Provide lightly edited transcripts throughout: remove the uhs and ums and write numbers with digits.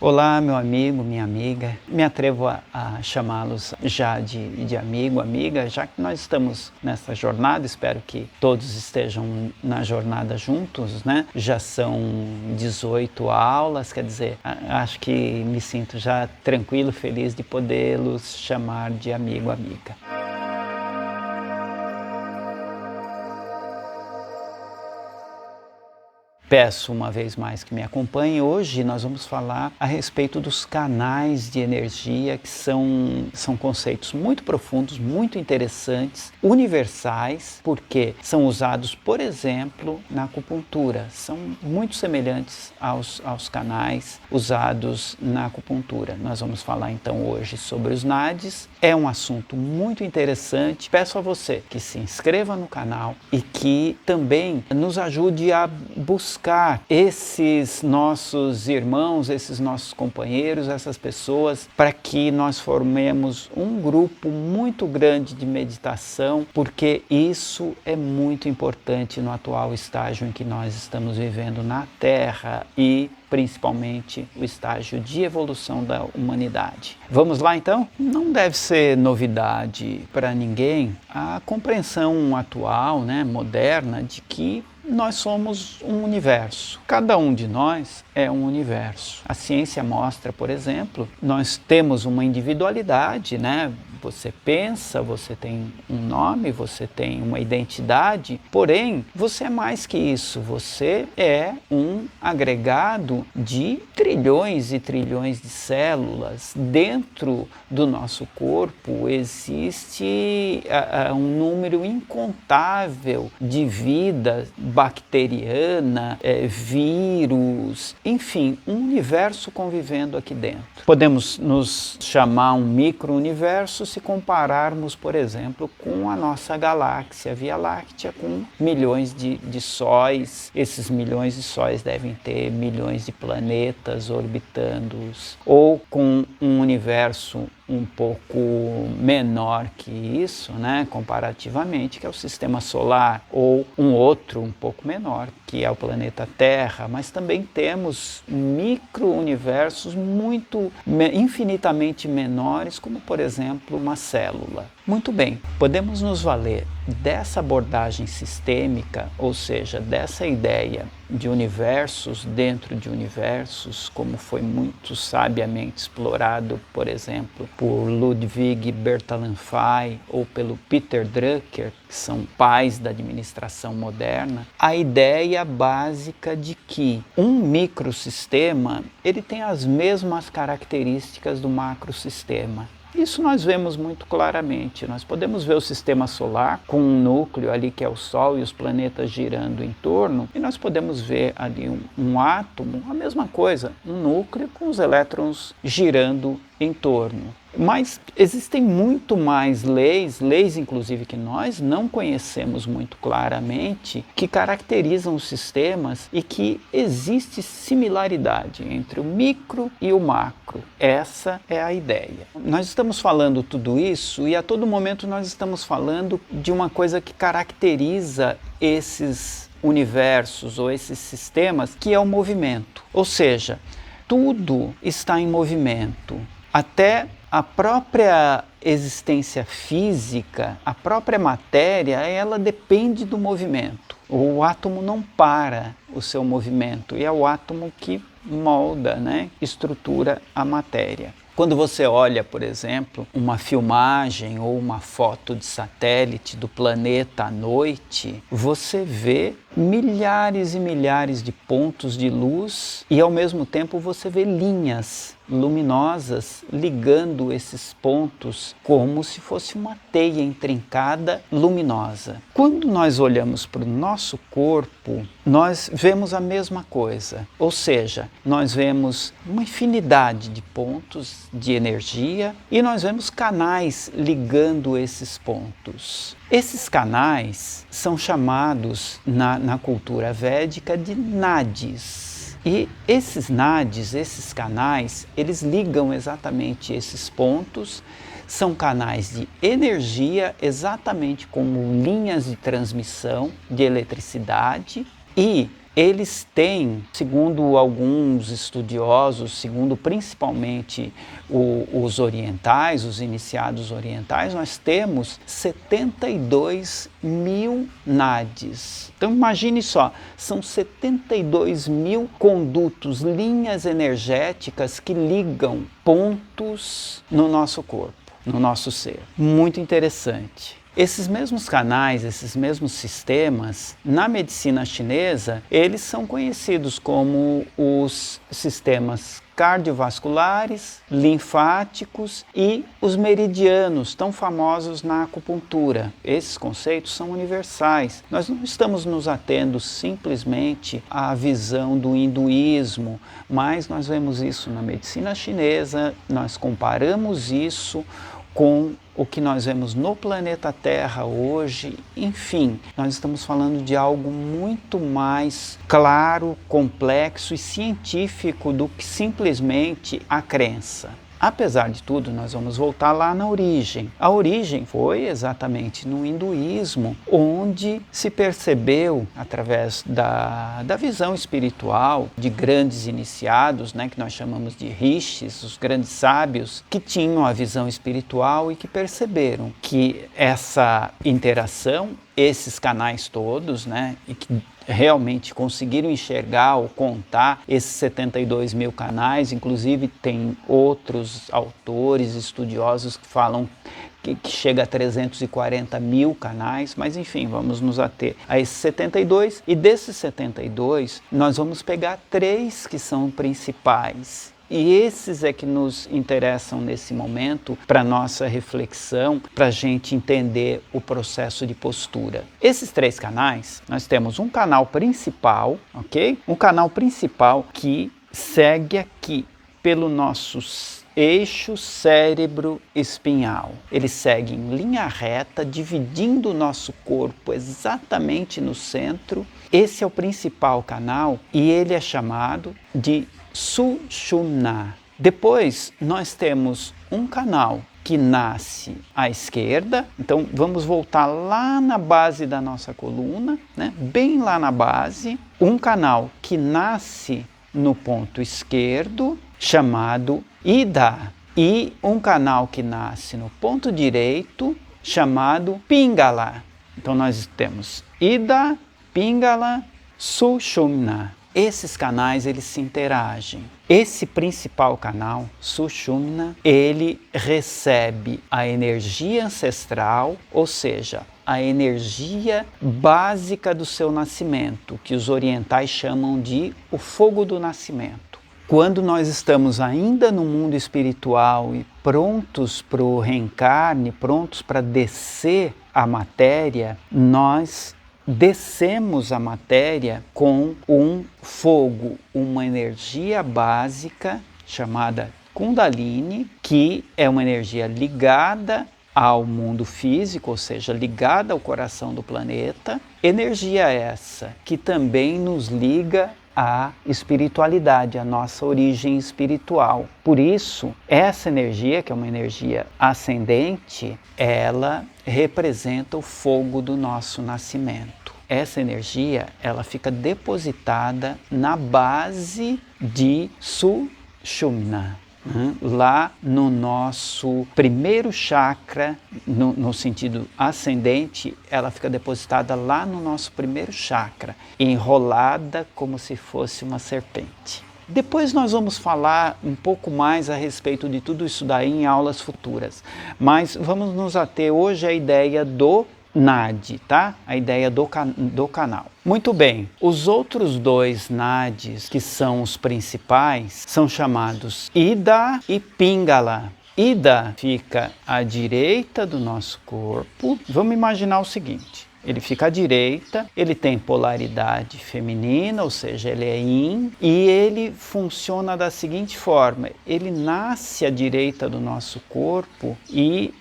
Olá, meu amigo, minha amiga. Me atrevo a chamá-los já de amigo, amiga, já que nós estamos nessa jornada. Espero que todos estejam na jornada juntos, né? Já são 18 aulas, quer dizer, acho que me sinto já tranquilo, feliz de podê-los chamar de amigo, amiga. Peço uma vez mais que me acompanhe. Hoje nós vamos falar a respeito dos canais de energia, que são conceitos muito profundos, muito interessantes, universais, porque são usados, por exemplo, na acupuntura. São muito semelhantes aos canais usados na acupuntura. Nós vamos falar então hoje sobre os nadis. É um assunto muito interessante. Peço a você que se inscreva no canal e que também nos ajude a buscar esses nossos irmãos, esses nossos companheiros, essas pessoas, para que nós formemos um grupo muito grande de meditação, porque isso é muito importante no atual estágio em que nós estamos vivendo na Terra e principalmente o estágio de evolução da humanidade. Vamos lá então? Não deve ser novidade para ninguém a compreensão atual, moderna, de que nós somos um universo. Cada um de nós é um universo. A ciência mostra, por exemplo, nós temos uma individualidade, Você pensa, você tem um nome, você tem uma identidade, porém, você é mais que isso. Você é um agregado de trilhões e trilhões de células. Dentro do nosso corpo existe um número incontável de vida bacteriana, vírus, enfim, um universo convivendo aqui dentro. Podemos nos chamar um micro-universo se compararmos, por exemplo, com a nossa galáxia, a Via Láctea, com milhões de sóis. Esses milhões de sóis devem ter milhões de planetas orbitando-os, ou com um universo um pouco menor que isso, comparativamente, que é o Sistema Solar, ou um outro um pouco menor, que é o planeta Terra, mas também temos micro-universos infinitamente menores, como, por exemplo, uma célula. Muito bem, podemos nos valer dessa abordagem sistêmica, ou seja, dessa ideia de universos dentro de universos, como foi muito sabiamente explorado, por exemplo, por Ludwig Bertalanffy ou pelo Peter Drucker, que são pais da administração moderna, a ideia básica de que um microsistema ele tem as mesmas características do macrosistema. Isso nós vemos muito claramente. Nós podemos ver o sistema solar com um núcleo ali que é o Sol e os planetas girando em torno, e nós podemos ver ali um átomo, a mesma coisa, um núcleo com os elétrons girando em torno. Mas existem muito mais leis inclusive que nós não conhecemos muito claramente, que caracterizam os sistemas e que existe similaridade entre o micro e o macro. Essa é a ideia. Nós estamos falando tudo isso e a todo momento nós estamos falando de uma coisa que caracteriza esses universos ou esses sistemas, que é o movimento. Ou seja, tudo está em movimento. Até a própria existência física, a própria matéria, ela depende do movimento. O átomo não para o seu movimento e é o átomo que molda, estrutura a matéria. Quando você olha, por exemplo, uma filmagem ou uma foto de satélite do planeta à noite, você vê milhares e milhares de pontos de luz e, ao mesmo tempo, você vê linhas luminosas ligando esses pontos como se fosse uma teia intrincada luminosa. Quando nós olhamos para o nosso corpo, nós vemos a mesma coisa, ou seja, nós vemos uma infinidade de pontos de energia e nós vemos canais ligando esses pontos. Esses canais são chamados na cultura védica de nadis. E esses nadis, esses canais, eles ligam exatamente esses pontos, são canais de energia, exatamente como linhas de transmissão de eletricidade, e eles têm, segundo alguns estudiosos, segundo principalmente os orientais, os iniciados orientais, nós temos 72 mil nadis. Então imagine só, são 72 mil condutos, linhas energéticas que ligam pontos no nosso corpo, no nosso ser. Muito interessante. Esses mesmos canais, esses mesmos sistemas, na medicina chinesa, eles são conhecidos como os sistemas cardiovasculares, linfáticos e os meridianos, tão famosos na acupuntura. Esses conceitos são universais. Nós não estamos nos atendo simplesmente à visão do hinduísmo, mas nós vemos isso na medicina chinesa, nós comparamos isso com o que nós vemos no planeta Terra hoje. Enfim, nós estamos falando de algo muito mais claro, complexo e científico do que simplesmente a crença. Apesar de tudo, nós vamos voltar lá na origem. A origem foi exatamente no hinduísmo, onde se percebeu, através da visão espiritual de grandes iniciados, né, que nós chamamos de rishis, os grandes sábios, que tinham a visão espiritual e que perceberam que essa interação, esses canais todos, né, e que realmente conseguiram enxergar ou contar esses 72 mil canais. Inclusive tem outros autores, estudiosos que falam que chega a 340 mil canais, mas enfim, vamos nos ater a esses 72, e desses 72 nós vamos pegar 3 que são principais. E esses é que nos interessam nesse momento para nossa reflexão, para a gente entender o processo de postura. Esses 3 canais, nós temos um canal principal, ok? Um canal principal que segue aqui pelo nosso eixo cérebro-espinhal. Ele segue em linha reta, dividindo o nosso corpo exatamente no centro. Esse é o principal canal e ele é chamado de Sushumna. Depois nós temos um canal que nasce à esquerda, então vamos voltar lá na base da nossa coluna, né? Bem lá na base, um canal que nasce no ponto esquerdo, chamado Ida, e um canal que nasce no ponto direito, chamado Pingala. Então nós temos Ida, Pingala, Sushumna. Esses canais, eles se interagem. Esse principal canal, Sushumna, ele recebe a energia ancestral, ou seja, a energia básica do seu nascimento, que os orientais chamam de o fogo do nascimento. Quando nós estamos ainda no mundo espiritual e prontos para o reencarne, prontos para descer a matéria, nós descemos a matéria com um fogo, uma energia básica chamada Kundalini, que é uma energia ligada ao mundo físico, ou seja, ligada ao coração do planeta. Energia essa que também nos liga à espiritualidade, à nossa origem espiritual. Por isso, essa energia, que é uma energia ascendente, ela representa o fogo do nosso nascimento. Essa energia, ela fica depositada na base de Sushumna, lá no nosso primeiro chakra, no sentido ascendente, ela fica depositada lá no nosso primeiro chakra, enrolada como se fosse uma serpente. Depois nós vamos falar um pouco mais a respeito de tudo isso daí em aulas futuras, mas vamos nos ater hoje à ideia do Nadi, tá? A ideia do canal. Muito bem, os outros 2 nadis, que são os principais, são chamados Ida e Pingala. Ida fica à direita do nosso corpo. Vamos imaginar o seguinte: ele fica à direita, ele tem polaridade feminina, ou seja, ele é yin, e ele funciona da seguinte forma: ele nasce à direita do nosso corpo e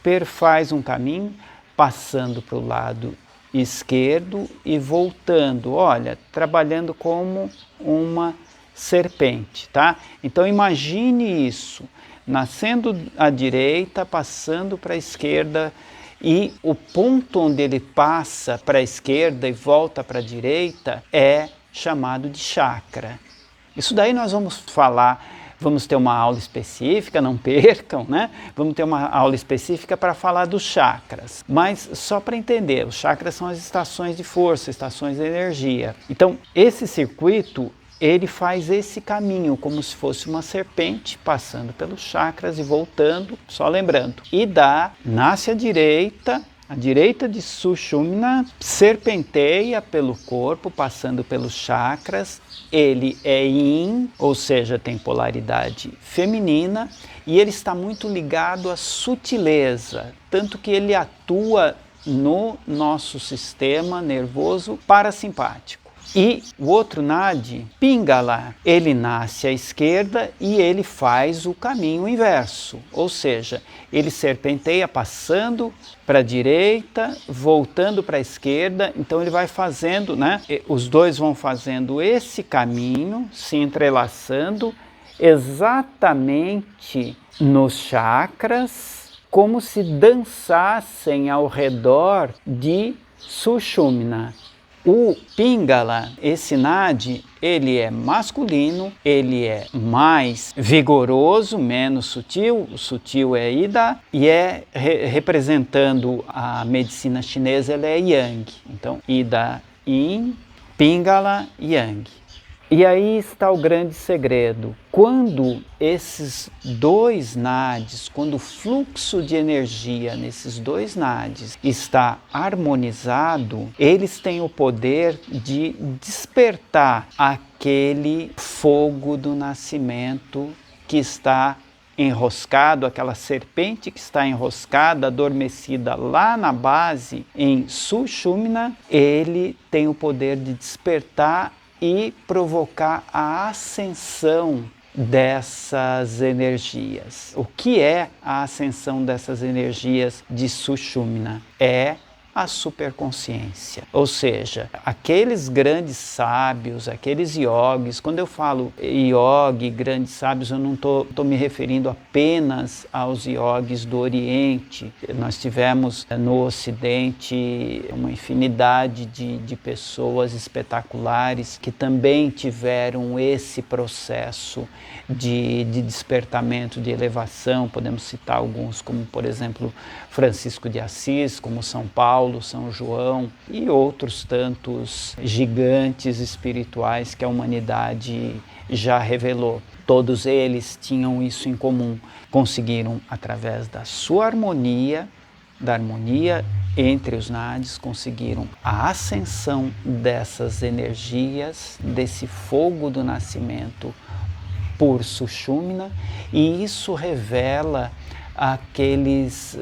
perfaz um caminho, passando para o lado esquerdo e voltando, olha, trabalhando como uma serpente, tá? Então imagine isso, nascendo à direita, passando para a esquerda, e o ponto onde ele passa para a esquerda e volta para a direita é chamado de chakra. Isso daí nós vamos falar, vamos ter uma aula específica, não percam, né? Vamos ter uma aula específica para falar dos chakras. Mas só para entender, os chakras são as estações de força, estações de energia. Então, esse circuito, ele faz esse caminho como se fosse uma serpente, passando pelos chakras e voltando, só lembrando. E nasce à direita de Sushumna, serpenteia pelo corpo, passando pelos chakras. Ele é Yin, ou seja, tem polaridade feminina, e ele está muito ligado à sutileza, tanto que ele atua no nosso sistema nervoso parasimpático. E o outro Nadi, Pingala, ele nasce à esquerda e ele faz o caminho inverso, ou seja, ele serpenteia passando para a direita, voltando para a esquerda, então ele vai fazendo, né? Os dois vão fazendo esse caminho, se entrelaçando exatamente nos chakras, como se dançassem ao redor de Sushumna. O Pingala, esse Nadi, ele é masculino, ele é mais vigoroso, menos sutil, o sutil é Ida, e representando a medicina chinesa, ele é Yang. Então, Ida Yin, Pingala Yang. E aí está o grande segredo. Quando esses dois nadis, quando o fluxo de energia nesses dois nadis está harmonizado, eles têm o poder de despertar aquele fogo do nascimento que está enroscado, aquela serpente que está enroscada, adormecida lá na base, em Sushumna, ele tem o poder de despertar e provocar a ascensão dessas energias. O que é a ascensão dessas energias de Sushumna? É a superconsciência, ou seja, aqueles grandes sábios, aqueles yogis. Quando eu falo yogi, grandes sábios, eu não estou me referindo apenas aos yogis do Oriente. Nós tivemos no Ocidente uma infinidade de pessoas espetaculares que também tiveram esse processo de despertamento, de elevação. Podemos citar alguns, como por exemplo Francisco de Assis, como São Paulo, São João e outros tantos gigantes espirituais que a humanidade já revelou. Todos eles tinham isso em comum, conseguiram através da sua harmonia, da harmonia entre os nadis, conseguiram a ascensão dessas energias, desse fogo do nascimento por Sushumna, e isso revela aqueles,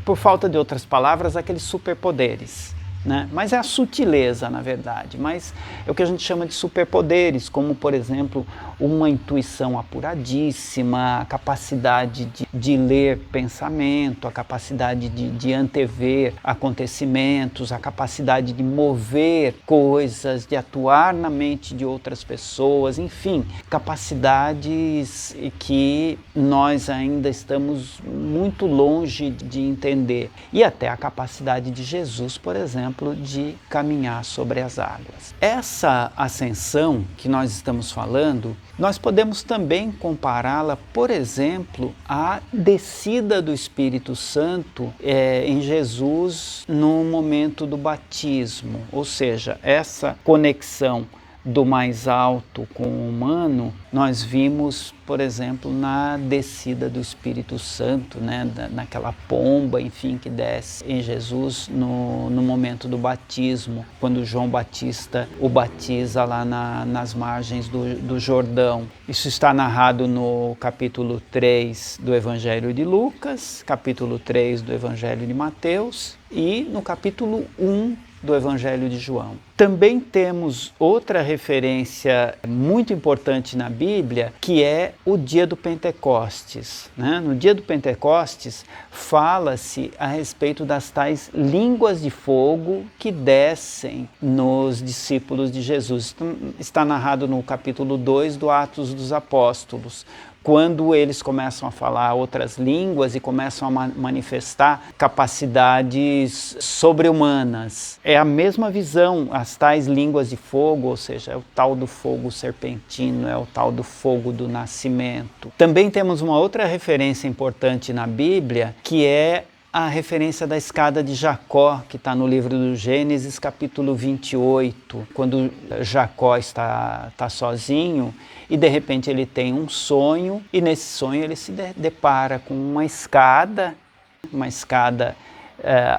por falta de outras palavras, aqueles superpoderes, né? Mas é a sutileza, na verdade, mas é o que a gente chama de superpoderes, como por exemplo uma intuição apuradíssima, a capacidade de ler pensamento, a capacidade de antever acontecimentos, a capacidade de mover coisas, de atuar na mente de outras pessoas, enfim, capacidades que nós ainda estamos muito longe de entender. E até a capacidade de Jesus, por exemplo, de caminhar sobre as águas. Essa ascensão que nós estamos falando, nós podemos também compará-la, por exemplo, à descida do Espírito Santo em Jesus no momento do batismo, ou seja, essa conexão do mais alto com o humano, nós vimos, por exemplo, na descida do Espírito Santo, né, naquela pomba, enfim, que desce em Jesus no momento do batismo, quando João Batista o batiza lá nas margens do Jordão. Isso está narrado no capítulo 3 do Evangelho de Lucas, capítulo 3 do Evangelho de Mateus e no capítulo 1 do Evangelho de João. Também temos outra referência muito importante na Bíblia, que é o dia do Pentecostes, né? No dia do Pentecostes, fala-se a respeito das tais línguas de fogo que descem nos discípulos de Jesus. Está narrado no capítulo 2 do Atos dos Apóstolos. quando eles começam a falar outras línguas e começam a manifestar capacidades sobre-humanas. É a mesma visão, as tais línguas de fogo, ou seja, é o tal do fogo serpentino, é o tal do fogo do nascimento. Também temos uma outra referência importante na Bíblia, que é a referência da escada de Jacó, que está no livro do Gênesis, capítulo 28, quando Jacó está sozinho e de repente ele tem um sonho, e nesse sonho ele se depara com uma escada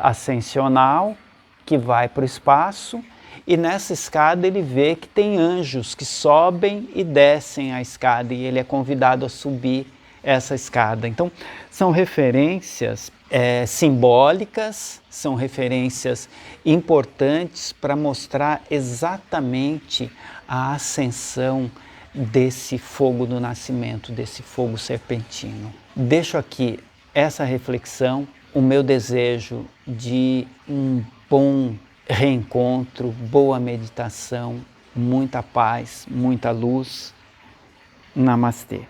ascensional que vai para o espaço, e nessa escada ele vê que tem anjos que sobem e descem a escada, e ele é convidado a subir essa escada. Então, são referências simbólicas, são referências importantes para mostrar exatamente a ascensão desse fogo do nascimento, desse fogo serpentino. Deixo aqui essa reflexão, o meu desejo de um bom reencontro, boa meditação, muita paz, muita luz. Namastê.